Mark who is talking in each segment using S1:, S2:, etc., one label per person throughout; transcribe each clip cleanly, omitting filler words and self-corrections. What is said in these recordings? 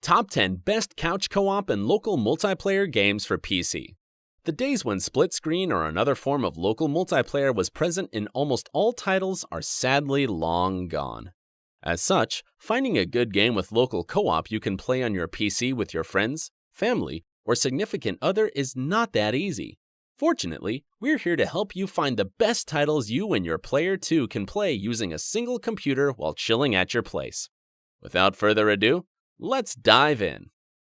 S1: Top 10 Best Couch Co-op and Local Multiplayer Games for PC. The days when split screen or another form of local multiplayer was present in almost all titles are sadly long gone. As such, finding a good game with local co-op you can play on your PC with your friends, family, or significant other is not that easy. Fortunately, we're here to help you find the best titles you and your player 2 can play using a single computer while chilling at your place. Without further ado, let's dive in.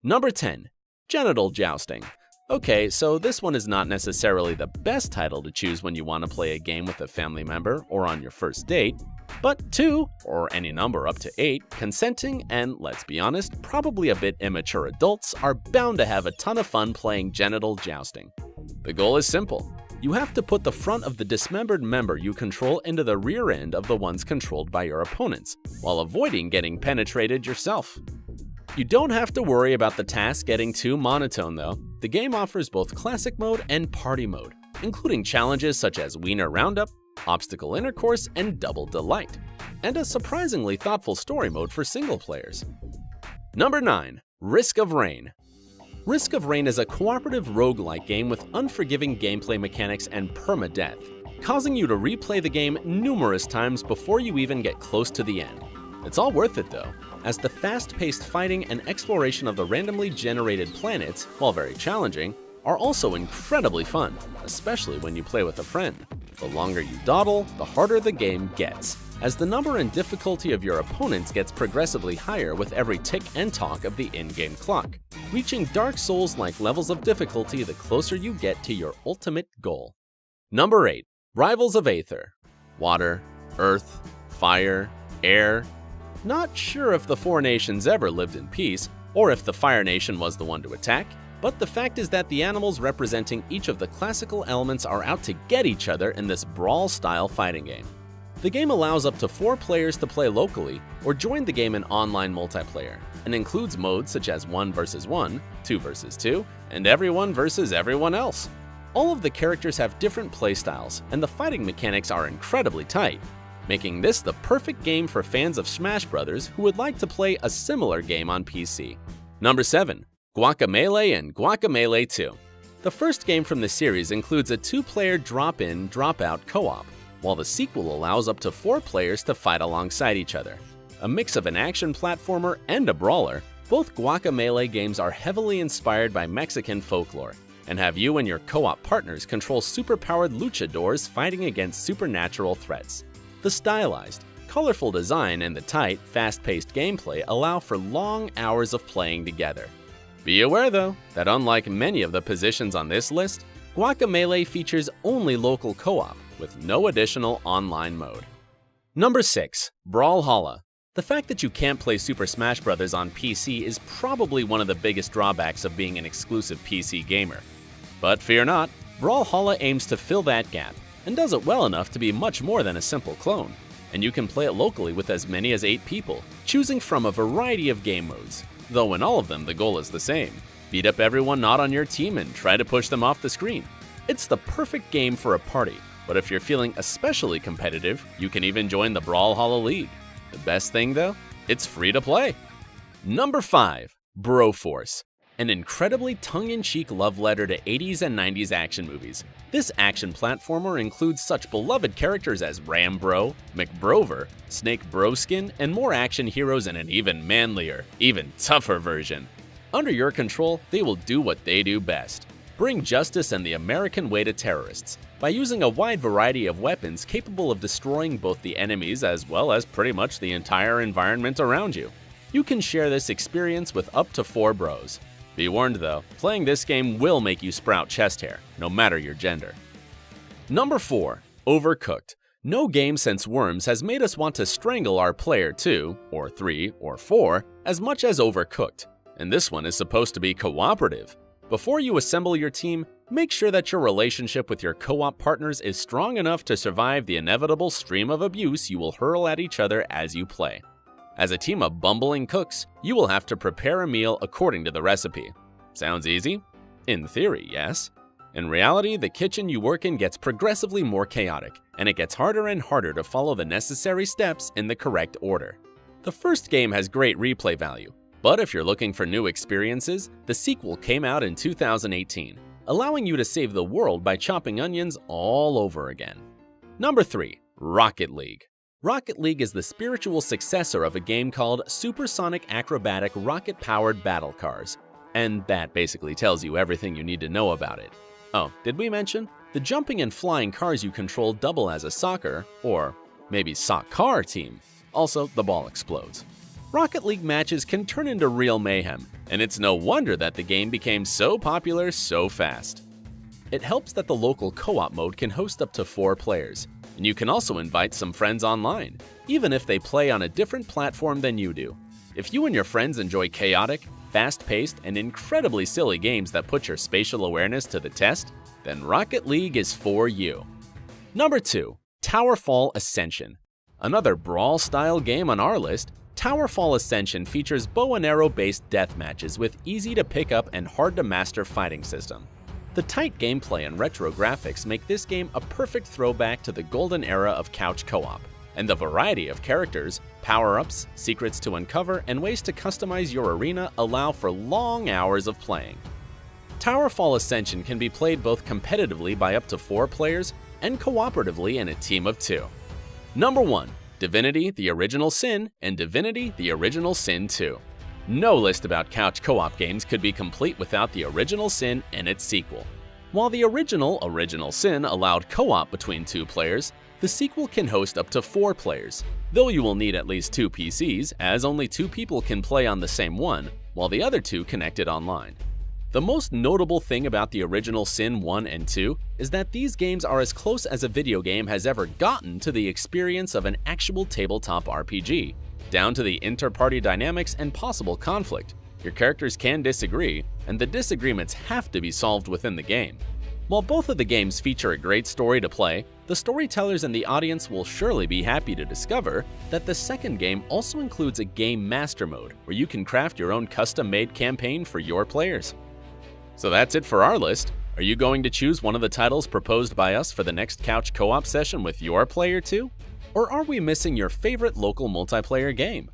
S1: Number 10. Genital Jousting. Okay, so this one is not necessarily the best title to choose when you want to play a game with a family member or on your first date, but 2, or any number up to 8, consenting and, let's be honest, probably a bit immature adults are bound to have a ton of fun playing genital jousting. The goal is simple. You have to put the front of the dismembered member you control into the rear end of the ones controlled by your opponents, while avoiding getting penetrated yourself. You don't have to worry about the task getting too monotone though. The game offers both classic mode and party mode, including challenges such as Wiener Roundup, Obstacle Intercourse, and Double Delight, and a surprisingly thoughtful story mode for single players. Number 9. Risk of Rain. Risk of Rain is a cooperative roguelike game with unforgiving gameplay mechanics and permadeath, causing you to replay the game numerous times before you even get close to the end. It's all worth it though, as the fast-paced fighting and exploration of the randomly generated planets, while very challenging, are also incredibly fun, especially when you play with a friend. The longer you dawdle, the harder the game gets, as the number and difficulty of your opponents gets progressively higher with every tick and talk of the in-game clock, reaching Dark Souls-like levels of difficulty the closer you get to your ultimate goal. Number 8. Rivals of Aether. Water, earth, fire, air. Not sure if the four nations ever lived in peace, or if the Fire Nation was the one to attack, but the fact is that the animals representing each of the classical elements are out to get each other in this brawl-style fighting game. The game allows up to 4 players to play locally or join the game in online multiplayer, and includes modes such as 1 vs 1, 2 vs 2, and everyone versus everyone else. All of the characters have different playstyles, and the fighting mechanics are incredibly tight, making this the perfect game for fans of Smash Bros. Who would like to play a similar game on PC. Number 7. Guacamelee and Guacamelee 2. The first game from the series includes a 2-player drop-in, drop-out co-op, while the sequel allows up to 4 players to fight alongside each other. A mix of an action platformer and a brawler, both Guacamelee games are heavily inspired by Mexican folklore, and have you and your co-op partners control superpowered luchadors fighting against supernatural threats. The stylized, colorful design and the tight, fast-paced gameplay allow for long hours of playing together. Be aware though, that unlike many of the positions on this list, Guacamelee features only local co-op, with no additional online mode. Number 6. Brawlhalla. The fact that you can't play Super Smash Bros. On PC is probably one of the biggest drawbacks of being an exclusive PC gamer. But fear not, Brawlhalla aims to fill that gap, and does it well enough to be much more than a simple clone, and you can play it locally with as many as 8 people, choosing from a variety of game modes, though in all of them the goal is the same: beat up everyone not on your team and try to push them off the screen. It's the perfect game for a party, but if you're feeling especially competitive, you can even join the Brawlhalla League. The best thing though, it's free to play. Number 5. Broforce. An incredibly tongue-in-cheek love letter to 80s and 90s action movies. This action platformer includes such beloved characters as Rambro, McBrover, Snake Broskin, and more action heroes in an even manlier, even tougher version. Under your control, they will do what they do best: bring justice and the American way to terrorists, by using a wide variety of weapons capable of destroying both the enemies as well as pretty much the entire environment around you. You can share this experience with up to 4 bros. Be warned though, playing this game will make you sprout chest hair, no matter your gender. Number 4. Overcooked. No game since Worms has made us want to strangle our player 2, or 3, or 4 as much as Overcooked, and this one is supposed to be cooperative. Before you assemble your team, make sure that your relationship with your co-op partners is strong enough to survive the inevitable stream of abuse you will hurl at each other as you play. As a team of bumbling cooks, you will have to prepare a meal according to the recipe. Sounds easy? In theory, yes. In reality, the kitchen you work in gets progressively more chaotic, and it gets harder and harder to follow the necessary steps in the correct order. The first game has great replay value, But if you're looking for new experiences, the sequel came out in 2018, allowing you to save the world by chopping onions all over again. Number 3. Rocket League. Rocket League is the spiritual successor of a game called Supersonic Acrobatic Rocket-Powered Battle Cars, and that basically tells you everything you need to know about it. Oh, did we mention? The jumping and flying cars you control double as a soccer, or maybe sock-car team. Also, the ball explodes. Rocket League matches can turn into real mayhem, and it's no wonder that the game became so popular so fast. It helps that the local co-op mode can host up to 4 players, and you can also invite some friends online, even if they play on a different platform than you do. If you and your friends enjoy chaotic, fast-paced, and incredibly silly games that put your spatial awareness to the test, then Rocket League is for you. Number 2. Towerfall Ascension. Another brawl-style game on our list, Towerfall Ascension features bow and arrow-based death matches with easy-to-pick-up and hard-to-master fighting system. The tight gameplay and retro graphics make this game a perfect throwback to the golden era of couch co-op, and the variety of characters, power-ups, secrets to uncover, and ways to customize your arena allow for long hours of playing. Towerfall Ascension can be played both competitively by up to 4 players and cooperatively in a team of 2. Number 1. Divinity: The Original Sin and Divinity: The Original Sin 2. No list about couch co-op games could be complete without The Original Sin and its sequel. While the Original Sin allowed co-op between 2 players, the sequel can host up to 4 players, though you will need at least 2 PCs, as only 2 people can play on the same one, while the other 2 connected online. The most notable thing about The Original Sin 1 and 2 is that these games are as close as a video game has ever gotten to the experience of an actual tabletop RPG, down to the inter-party dynamics and possible conflict. Your characters can disagree, and the disagreements have to be solved within the game. While both of the games feature a great story to play, the storytellers and the audience will surely be happy to discover that the second game also includes a Game Master mode where you can craft your own custom-made campaign for your players. So that's it for our list. Are you going to choose one of the titles proposed by us for the next couch co-op session with your player too? Or are we missing your favorite local multiplayer game?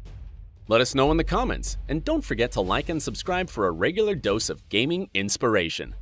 S1: Let us know in the comments, and don't forget to like and subscribe for a regular dose of gaming inspiration.